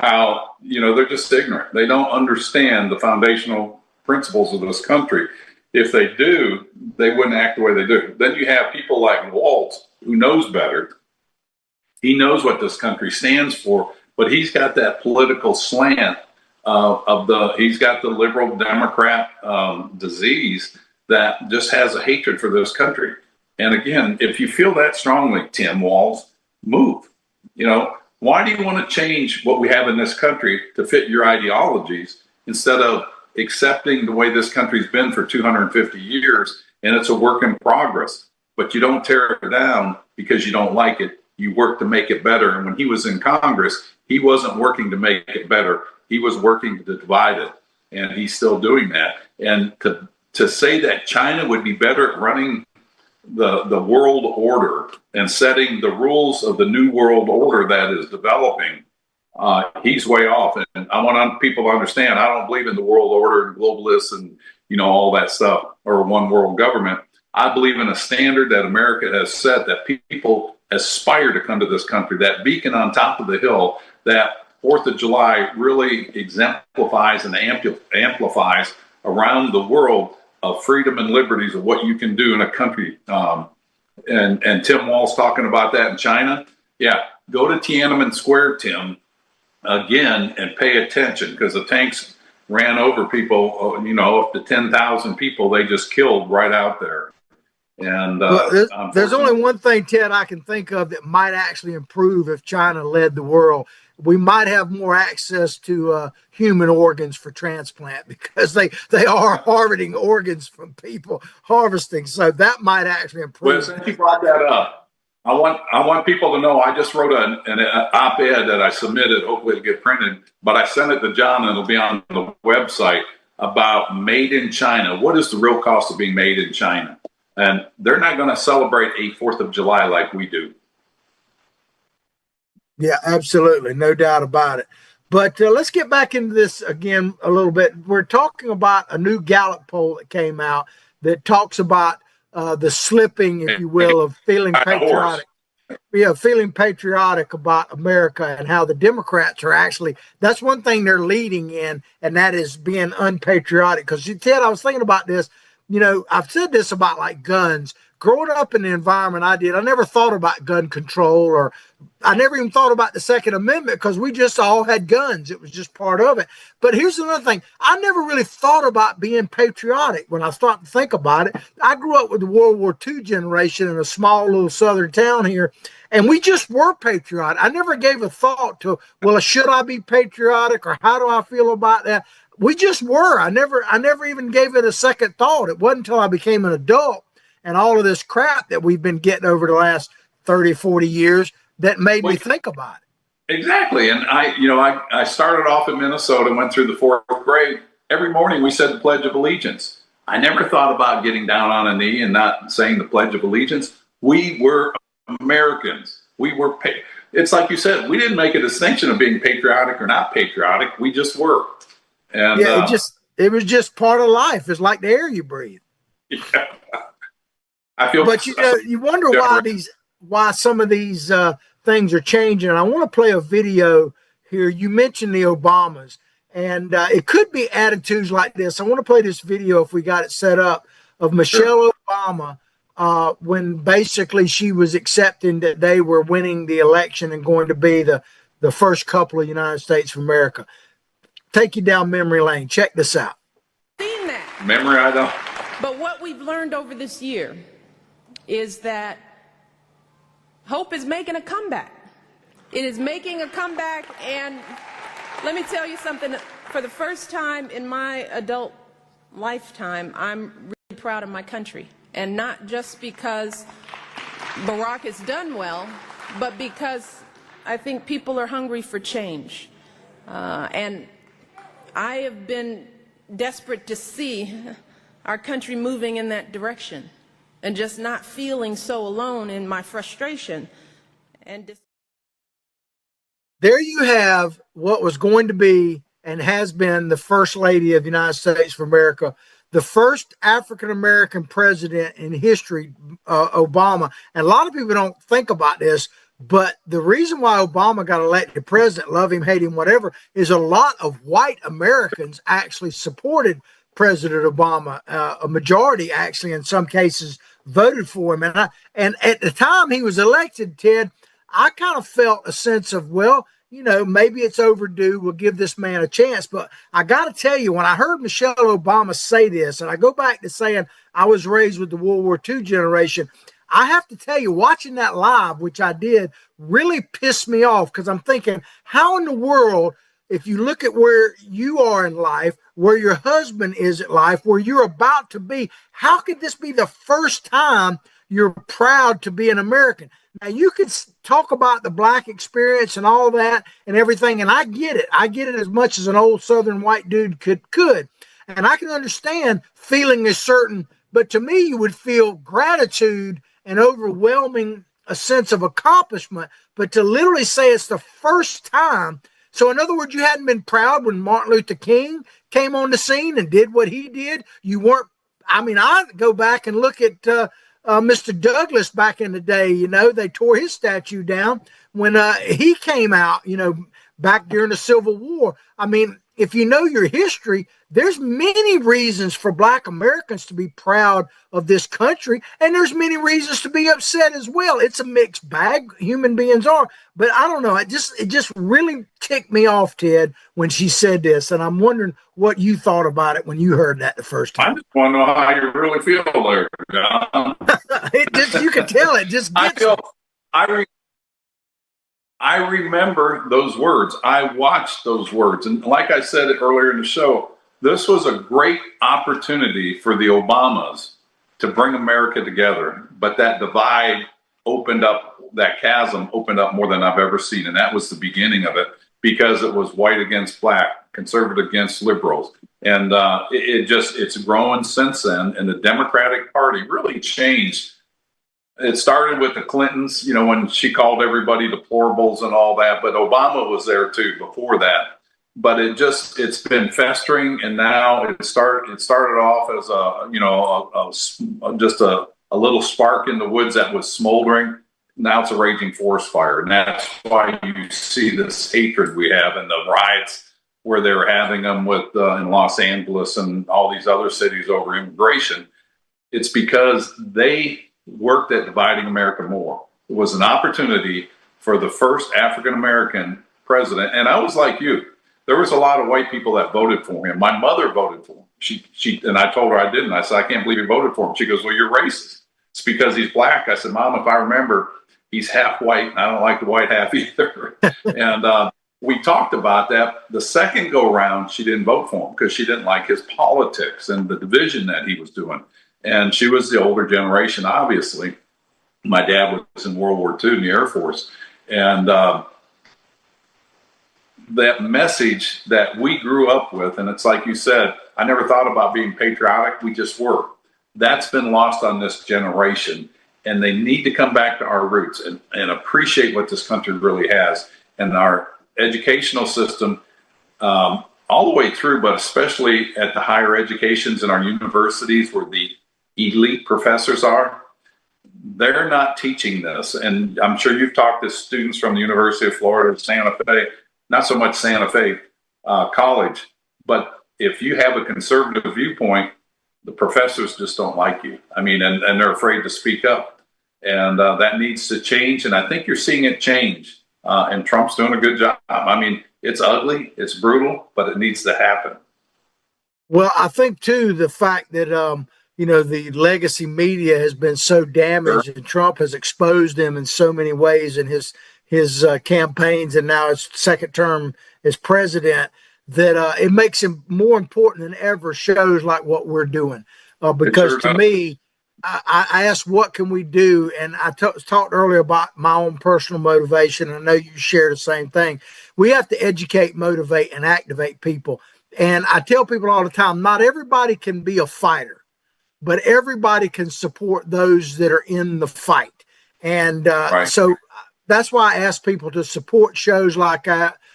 how, they're just ignorant. They don't understand the foundational principles of this country. If they do, they wouldn't act the way they do. Then you have people like Waltz, who knows better. He knows what this country stands for, but he's got that political slant he's got the liberal Democrat disease that just has a hatred for this country. And again, if you feel that strongly, Tim Walz, move. Why do you want to change what we have in this country to fit your ideologies instead of accepting the way this country's been for 250 years, and it's a work in progress, but you don't tear it down because you don't like it. You work to make it better. And when he was in Congress, he wasn't working to make it better. He was working to divide it, and he's still doing that. And to say that China would be better at running the world order and setting the rules of the new world order that is developing, he's way off. And I want people to understand, I don't believe in the world order and globalists and, all that stuff, or one world government. I believe in a standard that America has set, that people aspire to come to this country, that beacon on top of the hill, that 4th of July really exemplifies and amplifies around the world of freedom and liberties of what you can do in a country. And Tim Walz talking about that in China. Yeah, go to Tiananmen Square, Tim, again, and pay attention, because the tanks ran over people, up to 10,000 people they just killed right out there. And there's only one thing, Ted, I can think of that might actually improve if China led the world. We might have more access to human organs for transplant, because they are harvesting organs from people, harvesting. So that might actually improve. Well, since you brought that up, I want people to know I just wrote an op-ed that I submitted. Hopefully it'll get printed, but I sent it to John and it'll be on the website, about made in China. What is the real cost of being made in China? And they're not going to celebrate a 4th of July like we do. Yeah, absolutely. No doubt about it. But let's get back into this again a little bit. We're talking about a new Gallup poll that came out that talks about the slipping, if you will, of feeling patriotic. Yeah, feeling patriotic about America and how the Democrats are actually, that's one thing they're leading in, and that is being unpatriotic. Because, Ted, I was thinking about this. You know, I've said this about like guns. Growing up in the environment I did, I never thought about gun control, or I never even thought about the Second Amendment because we just all had guns. It was just part of it. But here's another thing. I never really thought about being patriotic when I started to think about it. I grew up with the World War II generation in a small little southern town here, and we just were patriotic. I never gave a thought to, well, should I be patriotic or how do I feel about that? We just were. I never even gave it a second thought. It wasn't until I became an adult and all of this crap that we've been getting over the last 30, 40 years that made me think about it. Exactly. And I started off in Minnesota, went through the 4th grade. Every morning we said the Pledge of Allegiance. I never thought about getting down on a knee and not saying the Pledge of Allegiance. We were Americans. It's like you said, we didn't make a distinction of being patriotic or not patriotic. We just were. And yeah, it was just part of life. It's like the air you breathe. Yeah. I feel, but you wonder why some of these things are changing. And I want to play a video here. You mentioned the Obamas, and it could be attitudes like this. I want to play this video if we got it set up of Michelle Obama when basically she was accepting that they were winning the election and going to be the first couple of United States of America. Take you down memory lane. Check this out. Seen that. Memory, I don't. But what we've learned over this year is that hope is making a comeback. It is making a comeback, and let me tell you something. For the first time in my adult lifetime, I'm really proud of my country. And not just because Barack has done well, but because I think people are hungry for change. And I have been desperate to see our country moving in that direction and just not feeling so alone in my frustration. And there you have what was going to be and has been the First Lady of the United States of America, the first African-American president in history, Obama. And a lot of people don't think about this, but the reason why Obama got elected president, love him, hate him, whatever, is a lot of white Americans actually supported President Obama. A majority, actually, in some cases, voted for him. And at the time he was elected, Ted, I kind of felt a sense of, well, you know, maybe it's overdue. We'll give this man a chance. But I got to tell you, when I heard Michelle Obama say this, and I go back to saying I was raised with the World War II generation, I have to tell you, watching that live, which I did, really pissed me off because I'm thinking, how in the world, if you look at where you are in life, where your husband is in life, where you're about to be, how could this be the first time you're proud to be an American? Now, you could talk about the black experience and all that and everything, and I get it. I get it as much as an old Southern white dude could. And I can understand feeling a certain, but to me, you would feel gratitude and overwhelming a sense of accomplishment. But to literally say it's the first time, so in other words, you hadn't been proud when Martin Luther King came on the scene and did what he did. You weren't, I mean, I go back and look at Mr. Douglas back in the day. You know, they tore his statue down when he came out, you know, back during the Civil War. I mean, if you know your history, there's many reasons for black Americans to be proud of this country, and there's many reasons to be upset as well. It's a mixed bag. Human beings are, but I don't know. It just really ticked me off, Ted, when she said this, and I'm wondering what you thought about it when you heard that the first time. I just want to know how you really feel there, John. You can tell it just gets I remember those words. I watched those words. And like I said earlier in the show, this was a great opportunity for the Obamas to bring America together. But that divide opened up, that chasm opened up more than I've ever seen. And that was the beginning of it, because it was white against black, conservative against liberals. And it's grown since then. And the Democratic Party really changed It started with the Clintons, you know, when she called everybody deplorables and all that, but Obama was there too before that. But it's been festering, and now it started off as just a little spark in the woods that was smoldering. Now it's a raging forest fire, and that's why you see this hatred we have and the riots where they were having them with in Los Angeles and all these other cities over immigration. It's because they worked at dividing America more. It was an opportunity for the first African-American president. And I was like you. There was a lot of white people that voted for him. My mother voted for him. She and I told her I didn't. I said, I can't believe you voted for him. She goes, well, you're racist. It's because he's black. I said, Mom, if I remember, he's half white. And I don't like the white half either. And we talked about that. The second go round, she didn't vote for him because she didn't like his politics and the division that he was doing. And she was the older generation, obviously. My dad was in World War II in the Air Force. And that message that we grew up with, and it's like you said, I never thought about being patriotic. We just were. That's been lost on this generation. And they need to come back to our roots and appreciate what this country really has. And our educational system, all the way through, but especially at the higher educations in our universities where the elite professors are, they're not teaching this. And I'm sure you've talked to students from the University of Florida, Santa Fe, not so much Santa Fe College, but if you have a conservative viewpoint, the professors just don't like you. I mean, and they're afraid to speak up. And that needs to change. And I think you're seeing it change. And Trump's doing a good job. I mean, it's ugly, it's brutal, but it needs to happen. Well, I think, too, the fact that, the legacy media has been so damaged, and Trump has exposed them in so many ways in his campaigns and now his second term as president, that it makes him more important than ever shows like what we're doing. Because to me, I asked, what can we do? And I talked earlier about my own personal motivation. I know you share the same thing. We have to educate, motivate, and activate people. And I tell people all the time, not everybody can be a fighter, but everybody can support those that are in the fight. And so that's why I ask people to support shows like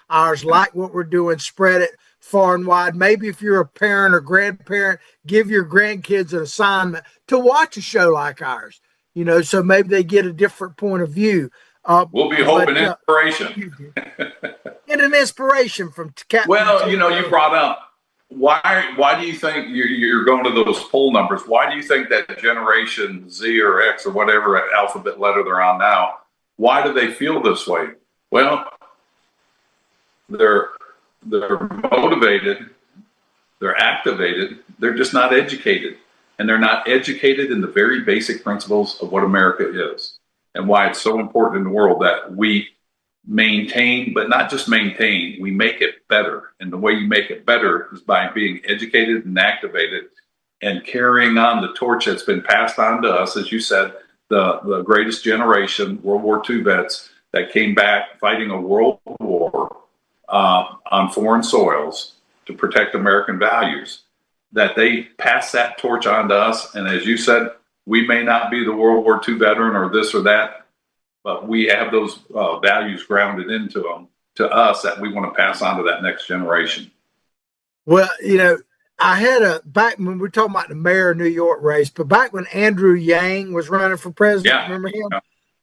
ours, like what we're doing, spread it far and wide. Maybe if you're a parent or grandparent, give your grandkids an assignment to watch a show like ours, so maybe they get a different point of view. We'll be hope and inspiration. And an inspiration from Captain. Well, you brought up, why do you think you're going to those poll numbers? Why do you think that Generation Z or X or whatever alphabet letter they're on now, why do they feel this way? Well, they're motivated, they're activated, they're just not educated. And they're not educated in the very basic principles of what America is and why it's so important in the world that we maintain, but not just maintain, we make it better. And the way you make it better is by being educated and activated and carrying on the torch that's been passed on to us, as you said, the greatest generation, World War II vets that came back fighting a world war on foreign soils to protect American values, that they pass that torch on to us. And as you said, we may not be the World War II veteran or this or that, but we have those values grounded into us that we want to pass on to that next generation. Well, I had back when we were talking about the mayor of New York race, but back when Andrew Yang was running for president, remember him?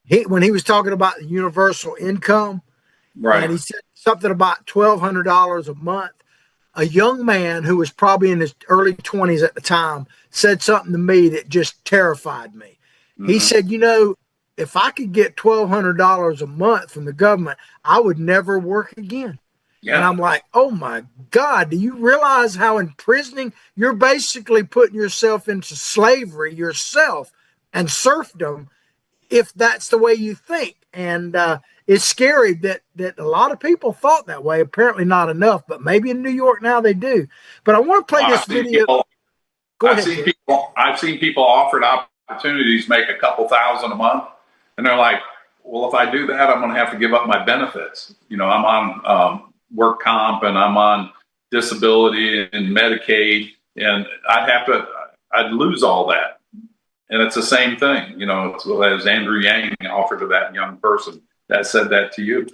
Yeah. When he was talking about the universal income, right? And he said something about $1,200 a month. A young man who was probably in his early 20s at the time said something to me that just terrified me. Mm-hmm. He said, if I could get $1,200 a month from the government, I would never work again. Yeah. And I'm like, oh my God, do you realize how imprisoning? You're basically putting yourself into slavery yourself and serfdom if that's the way you think. And it's scary that a lot of people thought that way. Apparently not enough, but maybe in New York now they do. But I want to play this video. I've seen people offered opportunities to make a couple thousand a month. And they're like, well, if I do that, I'm going to have to give up my benefits. I'm on work comp and I'm on disability and Medicaid, and I'd lose all that. And it's the same thing, it's, as Andrew Yang offered to that young person that said that to you.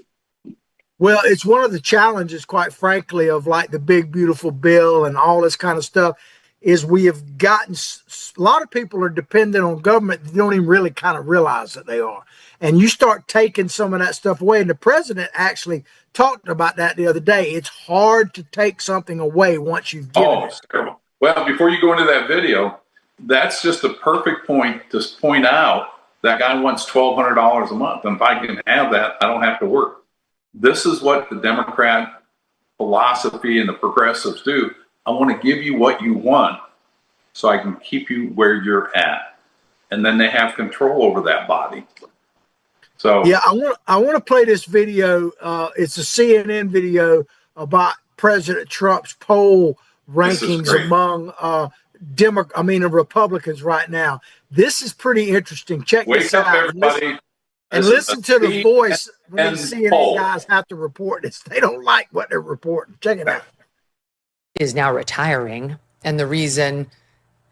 Well, it's one of the challenges, quite frankly, of like the big, beautiful bill and all this kind of stuff, is we have gotten, a lot of people are dependent on government. They don't even really kind of realize that they are. And you start taking some of that stuff away. And the president actually talked about that the other day. It's hard to take something away once you've given it. Terrible. Well, before you go into that video, that's just a perfect point to point out that guy wants $1,200 a month. And if I can have that, I don't have to work. This is what the Democrat philosophy and the progressives do. I want to give you what you want so I can keep you where you're at. And then they have control over that body. So yeah, I want to play this video. It's a CNN video about President Trump's poll rankings among Republicans right now. This is pretty interesting. Check this out. Wake up, everybody. And listen to the voice when these CNN guys have to report this. They don't like what they're reporting. Check it out. Is now retiring. And the reason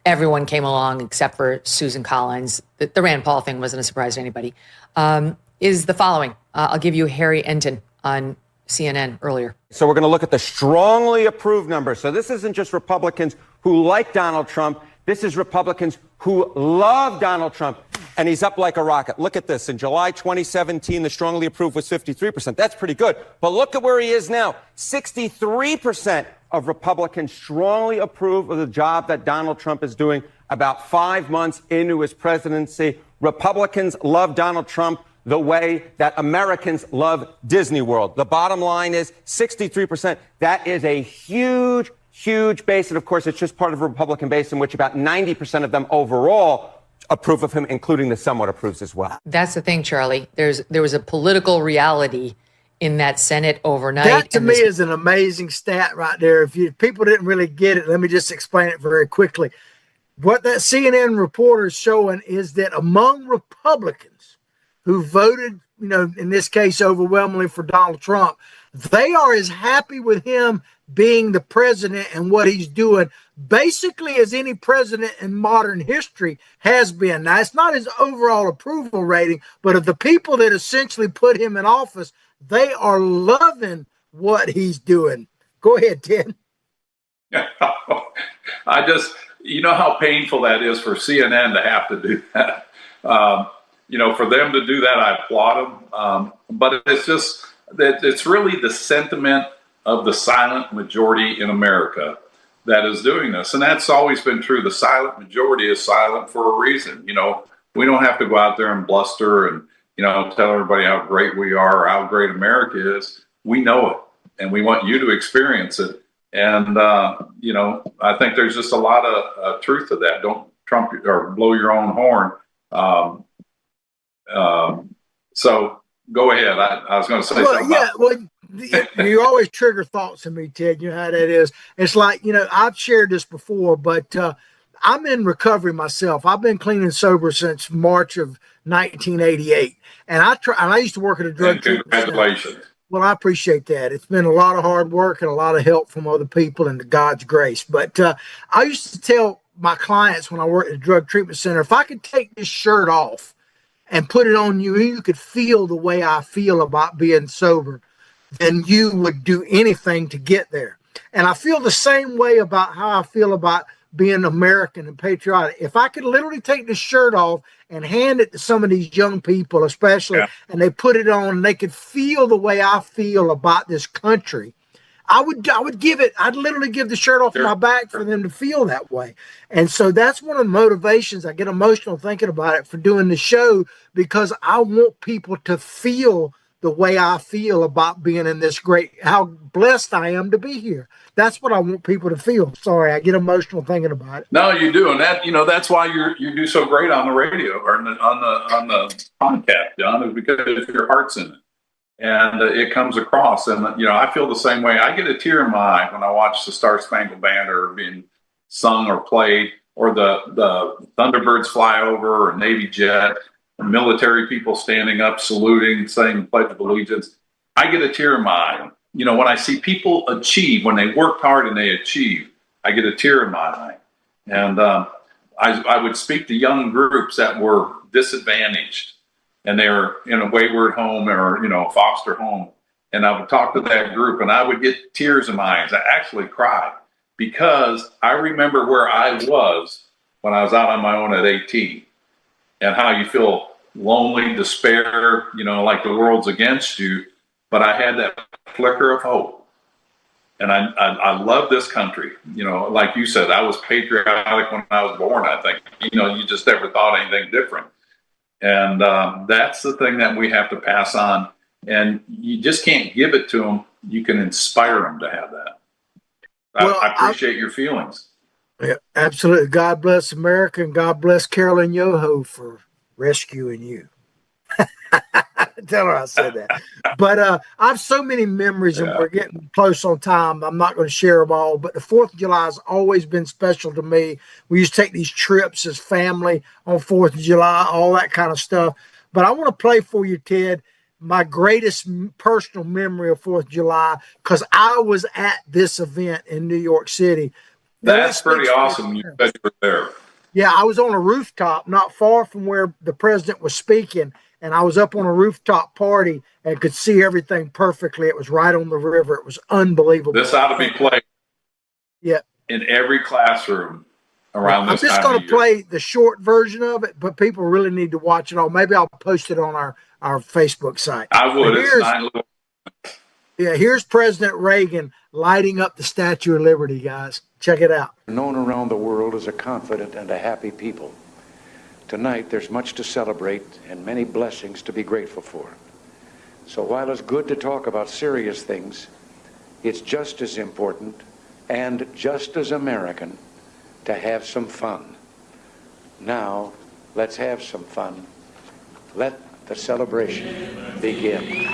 everyone came along except for Susan Collins, the Rand Paul thing wasn't a surprise to anybody, is the following. I'll give you Harry Enton on CNN earlier. So we're going to look at the strongly approved numbers. So this isn't just Republicans who like Donald Trump. This is Republicans who love Donald Trump. And he's up like a rocket. Look at this. In July 2017, the strongly approved was 53%. That's pretty good. But look at where he is now. 63% of Republicans strongly approve of the job that Donald Trump is doing about 5 months into his presidency. Republicans love Donald Trump the way that Americans love Disney World. The bottom line is 63%. That is a huge, huge base. And of course, it's just part of a Republican base in which about 90% of them overall approve of him, including the somewhat approves as well. That's the thing, Charlie. There was a political reality in that Senate overnight. That to me is an amazing stat right there. If people didn't really get it, let me just explain it very quickly. What that CNN reporter is showing is that among Republicans who voted, in this case, overwhelmingly for Donald Trump, they are as happy with him being the president and what he's doing basically as any president in modern history has been. Now, it's not his overall approval rating, but of the people that essentially put him in office, they are loving what he's doing. Go ahead, Ted. You know how painful that is for CNN to have to do that. For them to do that, I applaud them. But it's just that it's really the sentiment of the silent majority in America that is doing this. And that's always been true. The silent majority is silent for a reason. We don't have to go out there and bluster and, tell everybody how great we are or how great America is. We know it, and we want you to experience it. And, I think there's just a lot of truth to that. Don't trump or blow your own horn. So go ahead. I was going to say something. Yeah, you always trigger thoughts in me, Ted. You know how that is. It's like, I've shared this before, but I'm in recovery myself. I've been clean and sober since March of 1988. And I used to work at a drug treatment center. Congratulations. Well, I appreciate that. It's been a lot of hard work and a lot of help from other people and God's grace. But I used to tell my clients when I worked at a drug treatment center, if I could take this shirt off and put it on you, you could feel the way I feel about being sober, then you would do anything to get there. And I feel the same way about how I feel about being American and patriotic. If I could literally take this shirt off and hand it to some of these young people, especially, and they put it on and they could feel the way I feel about this country, I would give it, I'd literally give the shirt off my back for them to feel that way. And so that's one of the motivations. I get emotional thinking about it for doing the show, because I want people to feel the way I feel about being in this how blessed I am to be here. That's what I want people to feel. Sorry, I get emotional thinking about it. No, you do. And that, that's why you do so great on the radio or on the podcast, John, is because your heart's in it. And it comes across. And, I feel the same way. I get a tear in my eye when I watch the Star Spangled Banner being sung or played, or the Thunderbirds fly over, or Navy jet, or military people standing up, saluting, saying the Pledge of Allegiance. I get a tear in my eye. When I see people achieve, when they work hard and they achieve, I get a tear in my eye. And I would speak to young groups that were disadvantaged and they were in a wayward home or, a foster home. And I would talk to that group and I would get tears in my eyes. I actually cried because I remember where I was when I was out on my own at 18 and how you feel lonely, despair, like the world's against you. But I had that flicker of hope. And I love this country. Like you said, I was patriotic when I was born, I think. You just never thought anything different. And that's the thing that we have to pass on. And you just can't give it to them. You can inspire them to have that. I appreciate your feelings. Yeah, absolutely. God bless America and God bless Carolyn Yoho for rescuing you. Tell her I said that. But I have so many memories and we're getting close on time. I'm not going to share them all, but the 4th of July has always been special to me. We used to take these trips as family on 4th of July, all that kind of stuff. But I want to play for you, Ted, my greatest personal memory of 4th of July, because I was at this event in New York City. That's pretty awesome. You said you were there. Yeah, I was on a rooftop not far from where the president was speaking. And I was up on a rooftop party and could see everything perfectly. It was right on the river. It was unbelievable. This ought to be played in every classroom around this time. I'm just going to play the short version of it, but people really need to watch it all. Maybe I'll post it on our Facebook site. I would. Here's President Reagan lighting up the Statue of Liberty, guys. Check it out. Known around the world as a confident and a happy people. Tonight, there's much to celebrate and many blessings to be grateful for. So while it's good to talk about serious things, it's just as important and just as American to have some fun. Now, let's have some fun. Let the celebration begin.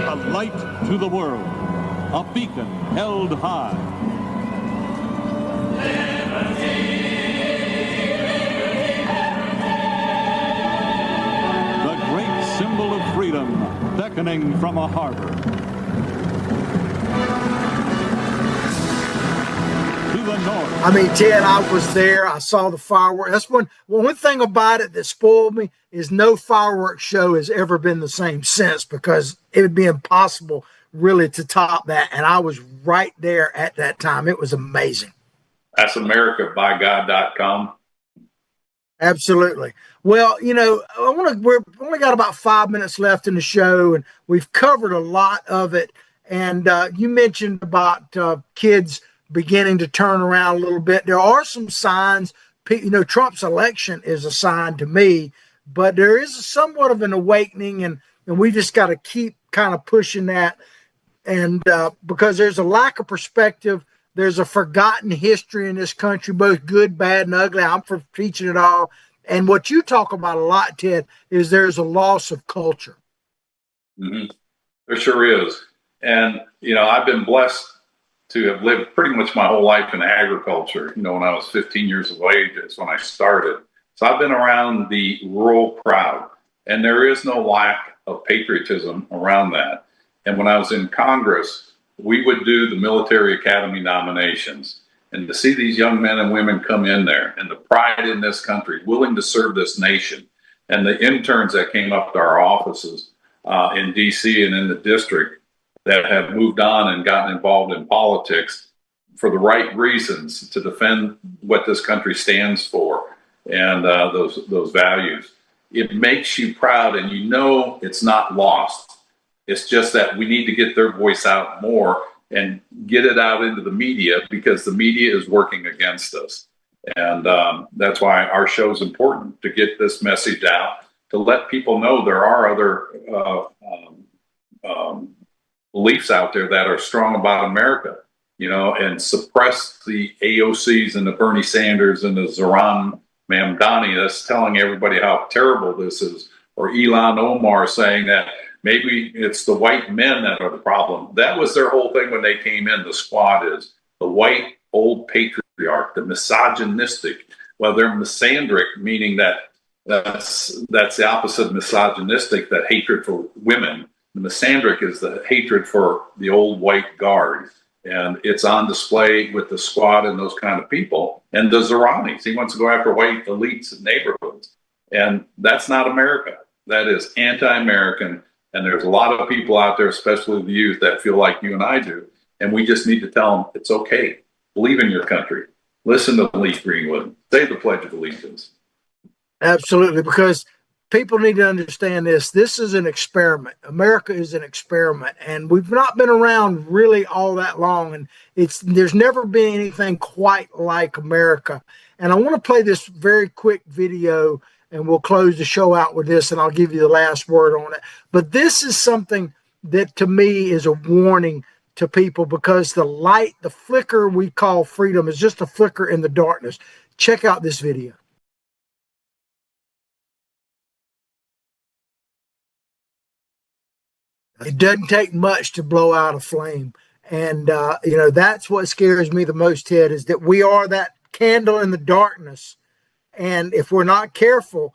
A light to the world, a beacon held high. The great symbol of freedom beckoning from a harbor. To the north. I mean, Ted, I was there. I saw the fireworks. That's one thing about it that spoiled me is no fireworks show has ever been the same since, because it would be impossible really to top that. And I was right there at that time. It was amazing. That's AmericaByGod.com. Absolutely. Well, we've only got about 5 minutes left in the show, and we've covered a lot of it. And you mentioned about kids beginning to turn around a little bit. There are some signs. Trump's election is a sign to me, but there is somewhat of an awakening, and we just got to keep kind of pushing that. And because there's a lack of perspective. There's a forgotten history in this country, both good, bad, and ugly. I'm for teaching it all. And what you talk about a lot, Ted, is there's a loss of culture. Mm-hmm. There sure is. And, I've been blessed to have lived pretty much my whole life in agriculture. When I was 15 years of age, that's when I started. So I've been around the rural crowd, and there is no lack of patriotism around that. And when I was in Congress, we would do the military academy nominations, and to see these young men and women come in there and the pride in this country, willing to serve this nation, and the interns that came up to our offices in DC and in the district that have moved on and gotten involved in politics for the right reasons to defend what this country stands for and those values. It makes you proud, and it's not lost. It's just that we need to get their voice out more and get it out into the media, because the media is working against us. And that's why our show is important, to get this message out, to let people know there are other beliefs out there that are strong about America, and suppress the AOCs and the Bernie Sanders and the Zohran Mamdani that's telling everybody how terrible this is, or Ilhan Omar saying that maybe it's the white men that are the problem. That was their whole thing when they came in. The squad is the white old patriarch, the misogynistic. Well, they're misandric, meaning that's the opposite of misogynistic, that hatred for women. The misandric is the hatred for the old white guard. And it's on display with the Squad and those kind of people. And the Zaranis, he wants to go after white elites in neighborhoods. And that's not America. That is anti-American. And there's a lot of people out there, especially the youth, that feel like you and I do. And we just need to tell them it's okay. Believe in your country. Listen to Lee Greenwood. Say the Pledge of Allegiance. Absolutely, because people need to understand this. This is an experiment. America is an experiment, and we've not been around really all that long, and there's never been anything quite like America. And I want to play this very quick video, and we'll close the show out with this, and I'll give you the last word on it. But this is something that to me is a warning to people, because the light, the flicker we call freedom, is just a flicker in the darkness. Check out this video. It doesn't take much to blow out a flame. And, that's what scares me the most, Ted, is that we are that candle in the darkness. And if we're not careful,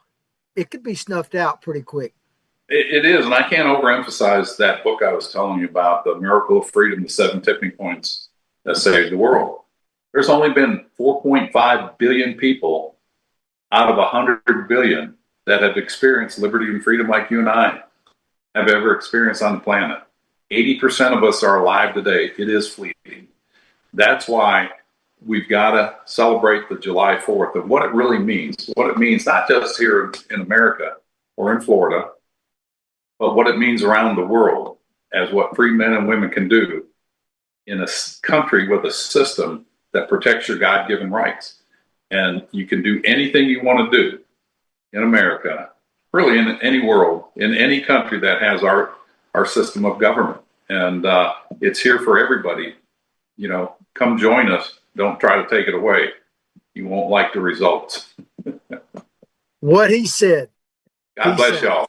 it could be snuffed out pretty quick. It is. And I can't overemphasize that book I was telling you about, The Miracle of Freedom, the 7 Tipping Points that saved the world. There's only been 4.5 billion people out of 100 billion that have experienced liberty and freedom like you and I have ever experienced on the planet. 80% of us are alive today. It is fleeting. That's why we've got to celebrate the July 4th and what it really means. What it means, not just here in America or in Florida, but what it means around the world as what free men and women can do in a country with a system that protects your God-given rights. And you can do anything you want to do in America, really in any world, in any country that has our system of government. And it's here for everybody. Come join us. Don't try to take it away. You won't like the results. What he said. God bless y'all.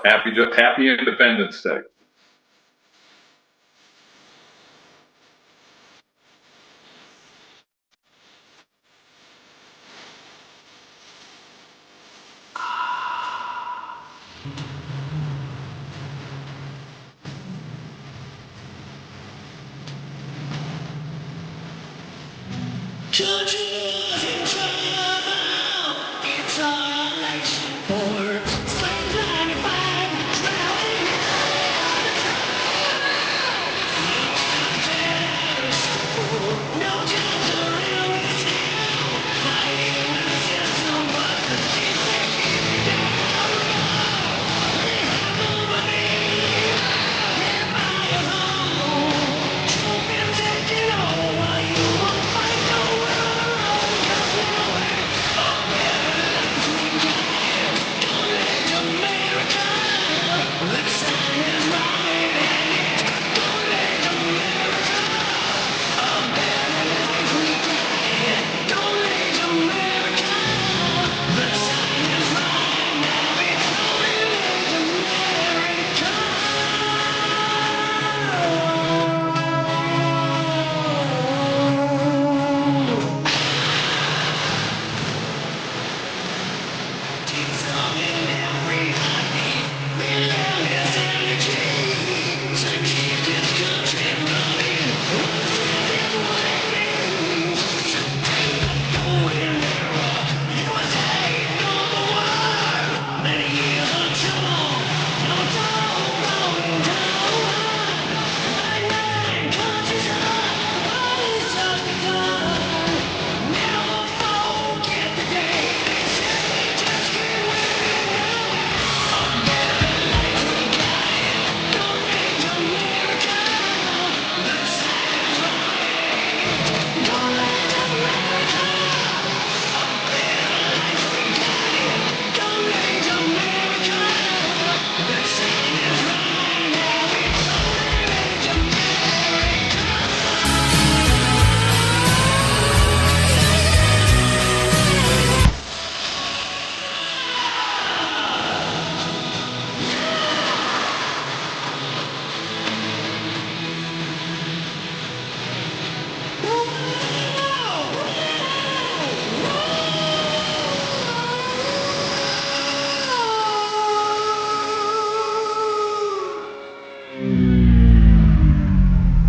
Happy Independence Day. Judeo-Christian.